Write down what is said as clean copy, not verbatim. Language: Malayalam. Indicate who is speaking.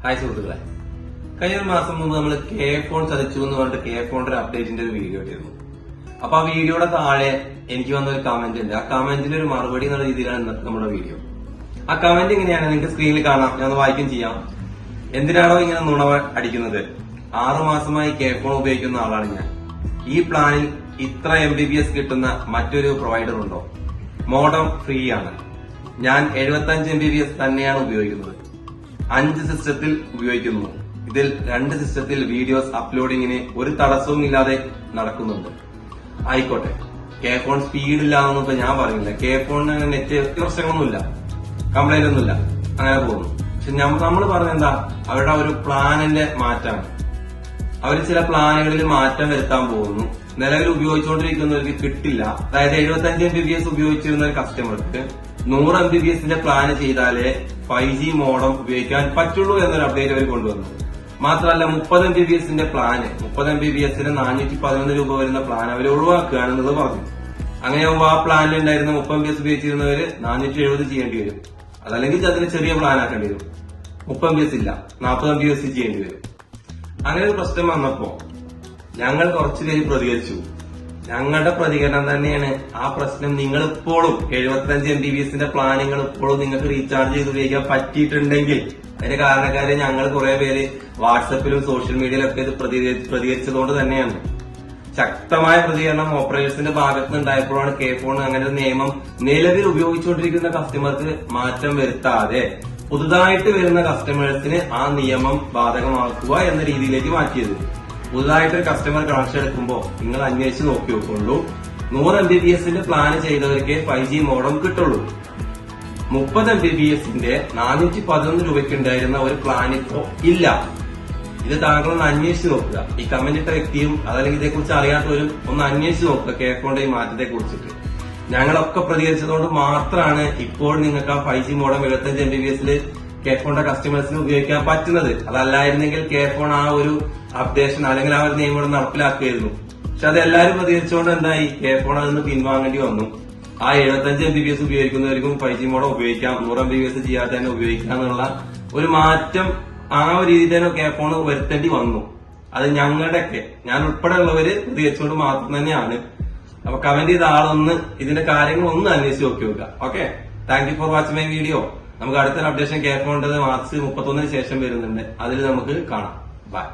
Speaker 1: ഹായ് സുഹൃത്തുക്കളെ, കഴിഞ്ഞ ഒരു മാസം മുമ്പ് നമ്മൾ കെ ഫോൺ ചതിച്ചു എന്ന് പറഞ്ഞിട്ട് കെ ഫോണിന്റെ ഒരു അപ്ഡേറ്റിന്റെ ഒരു വീഡിയോ ഇട്ടിരുന്നു. അപ്പൊ ആ വീഡിയോയുടെ താഴെ എനിക്ക് വന്ന ഒരു കമന്റ് ഉണ്ട്. ആ കമന്റിന്റെ ഒരു മറുപടി എന്നുള്ള രീതിയിലാണ് ഇന്നത്തെ നമ്മുടെ വീഡിയോ. ആ കമന്റ് ഇങ്ങനെയാണ്, നിങ്ങൾക്ക് സ്ക്രീനിൽ കാണാം, ഞാൻ വായിക്കും ചെയ്യാം. എന്തിനാണോ ഇങ്ങനെ നുണ അടിക്കുന്നത്? 6 മാസമായി കെ ഫോൺ ഉപയോഗിക്കുന്ന ആളാണ് ഞാൻ. ഈ പ്ലാനിൽ ഇത്ര MBPS കിട്ടുന്ന മറ്റൊരു പ്രൊവൈഡർ ഉണ്ടോ? മോഡം ഫ്രീ ആണ്. ഞാൻ 75 MBPS തന്നെയാണ് ഉപയോഗിക്കുന്നത്. 5 സിസ്റ്റത്തിൽ ഉപയോഗിക്കുന്നു. ഇതിൽ 2 സിസ്റ്റത്തിൽ വീഡിയോസ് അപ്ലോഡിങ്ങിന് ഒരു തടസ്സവും ഇല്ലാതെ നടക്കുന്നുണ്ട്. ആയിക്കോട്ടെ, കെ ഫോൺ സ്പീഡ് ഇല്ലാന്നൊന്നും ഇപ്പൊ ഞാൻ പറയുന്നില്ല. കെ ഫോണിന് നെറ്റ് പ്രശ്നങ്ങളൊന്നുമില്ല, കംപ്ലൈന്റ് ഒന്നുമില്ല, അങ്ങനെ പോകുന്നു. പക്ഷെ നമ്മൾ പറഞ്ഞെന്താ, അവരുടെ ഒരു പ്ലാനിന്റെ മാറ്റാണ്. അവർ ചില പ്ലാനുകളിൽ മാറ്റം വരുത്താൻ പോകുന്നു. നിലവിൽ ഉപയോഗിച്ചുകൊണ്ടിരിക്കുന്നവർക്ക് കിട്ടില്ല. അതായത് 75 MBPS ഉപയോഗിച്ചിരുന്ന ഒരു കസ്റ്റമർക്ക് 100 MBPSന്റെ പ്ലാൻ ചെയ്താലേ 5G മോഡം ഉപയോഗിക്കാൻ പറ്റുള്ളൂ എന്നൊരു അപ്ഡേറ്റ് അവർ കൊണ്ടുവന്നു. മാത്രമല്ല 30 MBPSന്റെ പ്ലാന് 30 MBPSന് 411 രൂപ വരുന്ന പ്ലാൻ അവർ ഒഴിവാക്കുകയാണെന്നുള്ളത് പറഞ്ഞു. അങ്ങനെയാകുമ്പോൾ ആ പ്ലാനിൽ ഉണ്ടായിരുന്ന 30 MBPS ഉപയോഗിച്ചിരുന്നവര് 470 ചെയ്യേണ്ടി വരും. അതല്ലെങ്കിൽ അതിന് ചെറിയ പ്ലാൻ ആക്കേണ്ടി വരും. 30 MBPS ഇല്ല, 40 MBPS ചെയ്യേണ്ടി വരും. അങ്ങനെ ഒരു പ്രശ്നം വന്നപ്പോ ഞങ്ങൾ കുറച്ചുപേര് പ്രതികരിച്ചു. ഞങ്ങളുടെ പ്രതികരണം തന്നെയാണ് ആ പ്രശ്നം. നിങ്ങൾ ഇപ്പോഴും 75 MBPSന്റെ പ്ലാനുകൾ ഇപ്പോഴും നിങ്ങൾക്ക് റീചാർജ് ചെയ്ത് ഉപയോഗിക്കാൻ പറ്റിയിട്ടുണ്ടെങ്കിൽ അതിന്റെ കാരണക്കാരെ ഞങ്ങൾ കുറെ പേര് വാട്സപ്പിലും സോഷ്യൽ മീഡിയയിലൊക്കെ ഇത് പ്രതികരിച്ചതുകൊണ്ട് തന്നെയാണ്. ശക്തമായ പ്രതികരണം ഓപ്പറേറ്റേഴ്സിന്റെ ഭാഗത്ത് നിന്നുണ്ടായപ്പോഴാണ് കെ ഫോൺ അങ്ങനെ ഒരു നിയമം നിലവിൽ ഉപയോഗിച്ചുകൊണ്ടിരിക്കുന്ന കസ്റ്റമർക്ക് മാറ്റം വരുത്താതെ പുതുതായിട്ട് വരുന്ന കസ്റ്റമേഴ്സിന് ആ നിയമം ബാധകമാക്കുക എന്ന രീതിയിലേക്ക് മാറ്റിയത്. പുതുതായിട്ടൊരു കസ്റ്റമർ കണക്ഷൻ എടുക്കുമ്പോൾ നിങ്ങൾ അന്വേഷിച്ച് നോക്കി നോക്കുള്ളൂ. 100 MBPSന്റെ പ്ലാൻ ചെയ്തവർക്ക് 5G മോഡം കിട്ടുള്ളൂ. 30 MBPSന്റെ 411 രൂപയ്ക്ക് ഉണ്ടായിരുന്ന ഒരു പ്ലാൻ ഇപ്പോ ഇല്ല. ഇത് താങ്കളൊന്ന് അന്വേഷിച്ച് നോക്കുക. ഈ കമന്റ് ഇട്ട വ്യക്തിയും അതല്ലെങ്കിൽ ഇതേക്കുറിച്ച് അറിയാത്തവരും ഒന്ന് അന്വേഷിച്ച് നോക്കുക കെ ഫോണിന്റെ ഈ മാറ്റത്തെ കുറിച്ചിട്ട്. ഞങ്ങളൊക്കെ പ്രതികരിച്ചതുകൊണ്ട് മാത്രമാണ് ഇപ്പോൾ നിങ്ങൾക്ക് ആ 5G മോഡം 75 MBPSൽ കെ ഫോണിന്റെ കസ്റ്റമേഴ്സിന് ഉപയോഗിക്കാൻ പറ്റുന്നത്. അതല്ലായിരുന്നെങ്കിൽ കെ ഫോൺ ആ ഒരു അപ്ഡേഷൻ അല്ലെങ്കിൽ ആ ഒരു നിയമം നടപ്പിലാക്കുകയായിരുന്നു. പക്ഷെ അത് എല്ലാവരും പ്രതികരിച്ചുകൊണ്ട് എന്തായി, കെ ഫോൺ അതിൽ നിന്ന് പിൻവാങ്ങേണ്ടി വന്നു. ആ 75 MBPS ഉപയോഗിക്കുന്നവർക്കും 5G മോഡം ഉപയോഗിക്കാം, 100 MBPS ചെയ്യാതെ തന്നെ ഉപയോഗിക്കാം എന്നുള്ള ഒരു മാറ്റം ആ ഒരു രീതിയിൽ തന്നെ കെ ഫോൺ വരുത്തേണ്ടി വന്നു. അത് ഞങ്ങളുടെയൊക്കെ, ഞാൻ ഉൾപ്പെടെയുള്ളവര് പ്രതികരിച്ചുകൊണ്ട് മാത്രം തന്നെയാണ്. അപ്പൊ കമന്റ് ചെയ്ത ആളൊന്ന് ഇതിന്റെ കാര്യങ്ങൾ ഒന്ന് അന്വേഷിച്ച് നോക്കി നോക്കുക. Okay, thank you for watching my video. നമുക്ക് അടുത്തൊരു അപ്ഡേഷൻ കെ ഫോണിന്റെ മാർച്ച് 31 ശേഷം വരുന്നുണ്ട്. അതിൽ നമുക്ക് കാണാം. ബൈ.